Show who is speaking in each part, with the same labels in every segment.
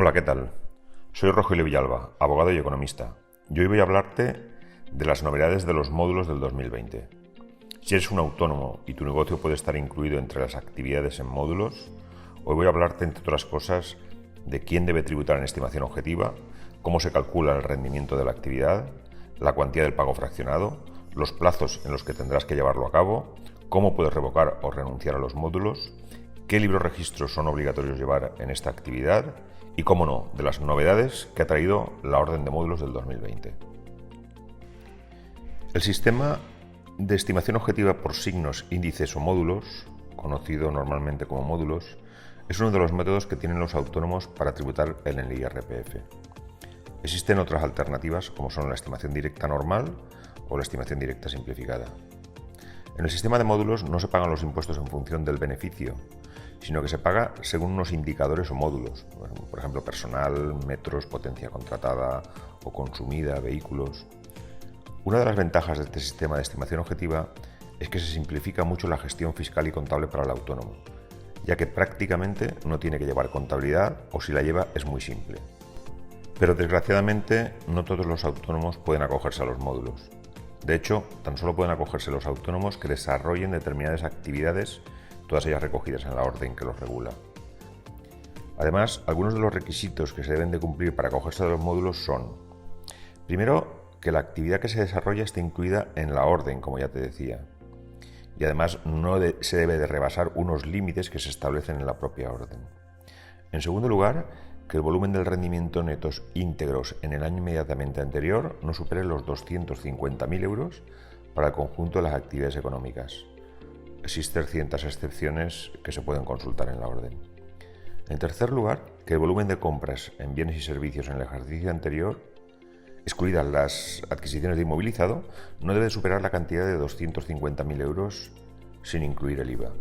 Speaker 1: Hola, ¿qué tal? Soy Rogelio Villalba, abogado y economista, y hoy voy a hablarte de las novedades de los módulos del 2020. Si eres un autónomo y tu negocio puede estar incluido entre las actividades en módulos, hoy voy a hablarte, entre otras cosas, de quién debe tributar en estimación objetiva, cómo se calcula el rendimiento de la actividad, la cuantía del pago fraccionado, los plazos en los que tendrás que llevarlo a cabo, cómo puedes revocar o renunciar a los módulos, qué libros registros son obligatorios llevar en esta actividad y, cómo no, de las novedades que ha traído la orden de módulos del 2020. El sistema de estimación objetiva por signos, índices o módulos, conocido normalmente como módulos, es uno de los métodos que tienen los autónomos para tributar en el IRPF. Existen otras alternativas como son la estimación directa normal o la estimación directa simplificada. En el sistema de módulos no se pagan los impuestos en función del beneficio, sino que se paga según unos indicadores o módulos, por ejemplo, personal, metros, potencia contratada o consumida, vehículos. Una de las ventajas de este sistema de estimación objetiva es que se simplifica mucho la gestión fiscal y contable para el autónomo, ya que prácticamente no tiene que llevar contabilidad o si la lleva es muy simple. Pero desgraciadamente no todos los autónomos pueden acogerse a los módulos. De hecho, tan solo pueden acogerse los autónomos que desarrollen determinadas actividades, todas ellas recogidas en la orden que los regula. Además, algunos de los requisitos que se deben de cumplir para acogerse a los módulos son: primero, que la actividad que se desarrolla esté incluida en la orden, como ya te decía, y además no se debe de rebasar unos límites que se establecen en la propia orden. En segundo lugar, que el volumen del rendimiento netos íntegros en el año inmediatamente anterior no supere los 250.000 euros para el conjunto de las actividades económicas. Existen ciertas excepciones que se pueden consultar en la orden. En tercer lugar, que el volumen de compras en bienes y servicios en el ejercicio anterior, excluidas las adquisiciones de inmovilizado, no debe superar la cantidad de 250.000 euros sin incluir el IVA.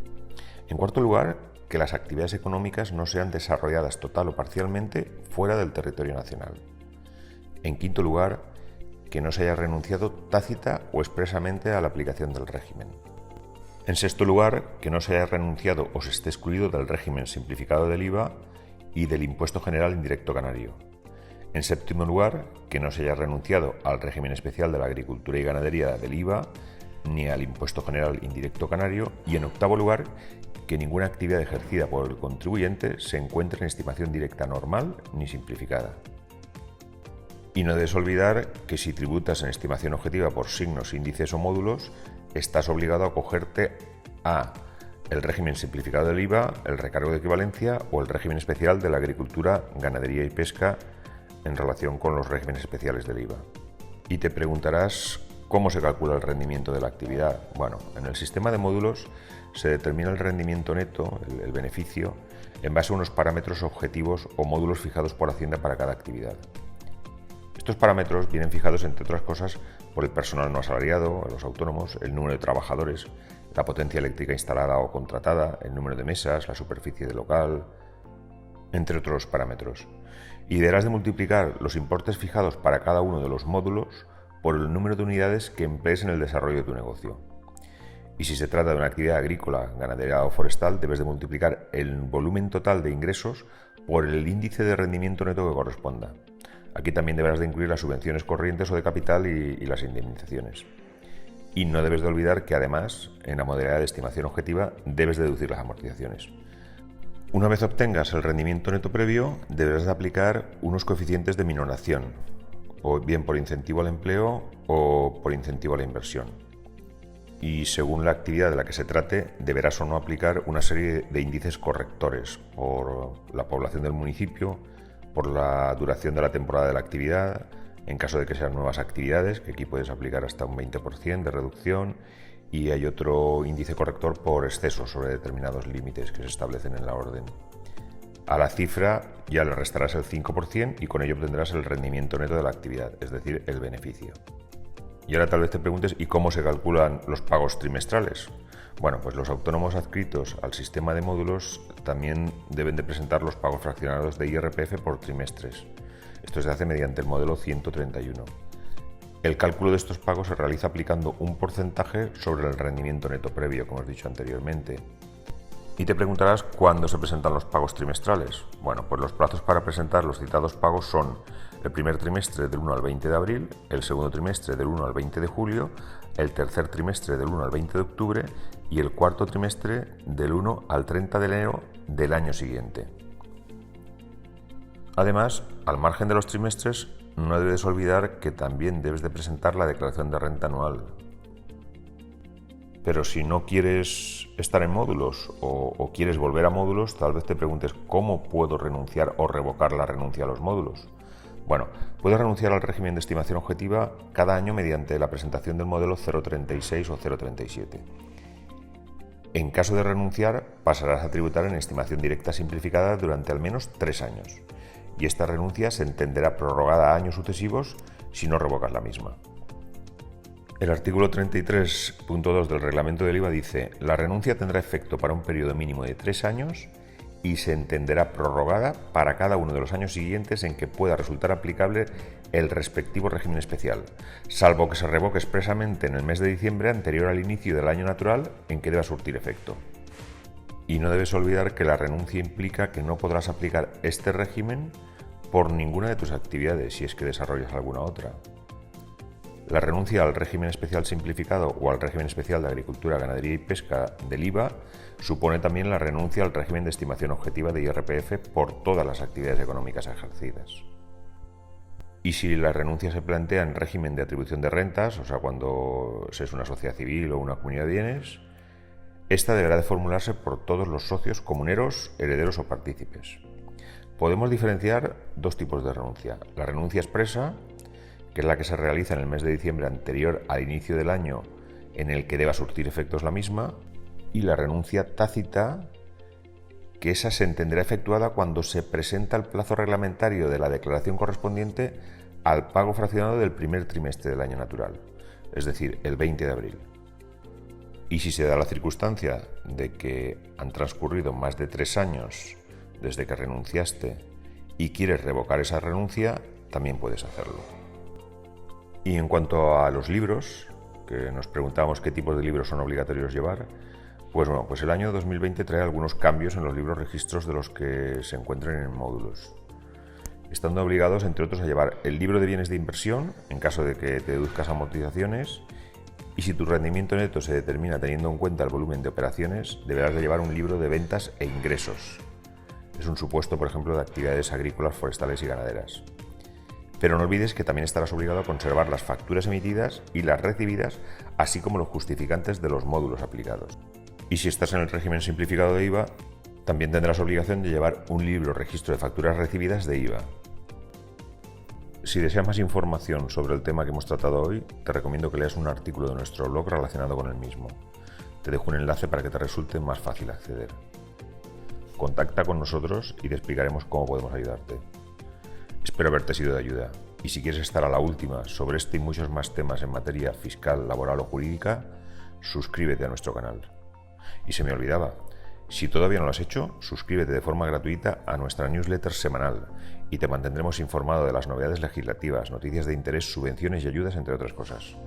Speaker 1: En cuarto lugar, que las actividades económicas no sean desarrolladas total o parcialmente fuera del territorio nacional. En quinto lugar, que no se haya renunciado tácita o expresamente a la aplicación del régimen. En sexto lugar, que no se haya renunciado o se esté excluido del régimen simplificado del IVA y del impuesto general indirecto canario. En séptimo lugar, que no se haya renunciado al régimen especial de la agricultura y ganadería del IVA ni al impuesto general indirecto canario. Y en octavo lugar, que ninguna actividad ejercida por el contribuyente se encuentre en estimación directa normal ni simplificada. Y no debes olvidar que si tributas en estimación objetiva por signos, índices o módulos, estás obligado a acogerte a el régimen simplificado del IVA, el recargo de equivalencia o el régimen especial de la agricultura, ganadería y pesca en relación con los regímenes especiales del IVA. Y te preguntarás cómo se calcula el rendimiento de la actividad. Bueno, en el sistema de módulos se determina el rendimiento neto, el beneficio, en base a unos parámetros objetivos o módulos fijados por Hacienda para cada actividad. Estos parámetros vienen fijados, entre otras cosas, por el personal no asalariado, los autónomos, el número de trabajadores, la potencia eléctrica instalada o contratada, el número de mesas, la superficie de local, entre otros parámetros. Y deberás de multiplicar los importes fijados para cada uno de los módulos por el número de unidades que emplees en el desarrollo de tu negocio. Y si se trata de una actividad agrícola, ganadera o forestal, debes de multiplicar el volumen total de ingresos por el índice de rendimiento neto que corresponda. Aquí también deberás de incluir las subvenciones corrientes o de capital y las indemnizaciones. Y no debes de olvidar que además, en la modalidad de estimación objetiva, debes deducir las amortizaciones. Una vez obtengas el rendimiento neto previo, deberás de aplicar unos coeficientes de minoración, o bien por incentivo al empleo o por incentivo a la inversión. Y según la actividad de la que se trate, deberás o no aplicar una serie de índices correctores por la población del municipio, por la duración de la temporada de la actividad, en caso de que sean nuevas actividades, que aquí puedes aplicar hasta un 20% de reducción, y hay otro índice corrector por exceso sobre determinados límites que se establecen en la orden. A la cifra ya le restarás el 5% y con ello obtendrás el rendimiento neto de la actividad, es decir, el beneficio. Y ahora tal vez te preguntes, ¿y cómo se calculan los pagos trimestrales? Bueno, pues los autónomos adscritos al sistema de módulos también deben de presentar los pagos fraccionados de IRPF por trimestres. Esto se hace mediante el modelo 131. El cálculo de estos pagos se realiza aplicando un porcentaje sobre el rendimiento neto previo, como os he dicho anteriormente. Y te preguntarás cuándo se presentan los pagos trimestrales. Bueno, pues los plazos para presentar los citados pagos son el primer trimestre del 1 al 20 de abril, el segundo trimestre del 1 al 20 de julio, el tercer trimestre del 1 al 20 de octubre y el cuarto trimestre del 1 al 30 de enero del año siguiente. Además, al margen de los trimestres, no debes olvidar que también debes de presentar la declaración de renta anual. Pero si no quieres estar en módulos o quieres volver a módulos, tal vez te preguntes cómo puedo renunciar o revocar la renuncia a los módulos. Bueno, puedes renunciar al régimen de estimación objetiva cada año mediante la presentación del modelo 036 o 037. En caso de renunciar, pasarás a tributar en estimación directa simplificada durante al menos 3 años. Y esta renuncia se entenderá prorrogada a años sucesivos si no revocas la misma. El artículo 33.2 del reglamento del IVA dice: la renuncia tendrá efecto para un periodo mínimo de 3 años y se entenderá prorrogada para cada uno de los años siguientes en que pueda resultar aplicable el respectivo régimen especial, salvo que se revoque expresamente en el mes de diciembre anterior al inicio del año natural en que deba surtir efecto. Y no debes olvidar que la renuncia implica que no podrás aplicar este régimen por ninguna de tus actividades si es que desarrollas alguna otra. La renuncia al régimen especial simplificado o al régimen especial de agricultura, ganadería y pesca del IVA supone también la renuncia al régimen de estimación objetiva de IRPF por todas las actividades económicas ejercidas. Y si la renuncia se plantea en régimen de atribución de rentas, o sea, cuando se es una sociedad civil o una comunidad de bienes, esta deberá de formularse por todos los socios comuneros, herederos o partícipes. Podemos diferenciar dos tipos de renuncia: la renuncia expresa, que es la que se realiza en el mes de diciembre anterior al inicio del año en el que deba surtir efectos la misma, y la renuncia tácita, que esa se entenderá efectuada cuando se presenta el plazo reglamentario de la declaración correspondiente al pago fraccionado del primer trimestre del año natural, es decir, el 20 de abril. Y si se da la circunstancia de que han transcurrido más de 3 años desde que renunciaste y quieres revocar esa renuncia, también puedes hacerlo. Y en cuanto a los libros, que nos preguntábamos qué tipos de libros son obligatorios llevar, pues el año 2020 trae algunos cambios en los libros registros de los que se encuentren en módulos, estando obligados, entre otros, a llevar el libro de bienes de inversión en caso de que te deduzcas amortizaciones, y si tu rendimiento neto se determina teniendo en cuenta el volumen de operaciones, deberás de llevar un libro de ventas e ingresos. Es un supuesto, por ejemplo, de actividades agrícolas, forestales y ganaderas. Pero no olvides que también estarás obligado a conservar las facturas emitidas y las recibidas, así como los justificantes de los módulos aplicados. Y si estás en el régimen simplificado de IVA, también tendrás obligación de llevar un libro registro de facturas recibidas de IVA. Si deseas más información sobre el tema que hemos tratado hoy, te recomiendo que leas un artículo de nuestro blog relacionado con el mismo. Te dejo un enlace para que te resulte más fácil acceder. Contacta con nosotros y te explicaremos cómo podemos ayudarte. Espero haberte sido de ayuda, y si quieres estar a la última sobre este y muchos más temas en materia fiscal, laboral o jurídica, suscríbete a nuestro canal. Y se me olvidaba, si todavía no lo has hecho, suscríbete de forma gratuita a nuestra newsletter semanal y te mantendremos informado de las novedades legislativas, noticias de interés, subvenciones y ayudas, entre otras cosas.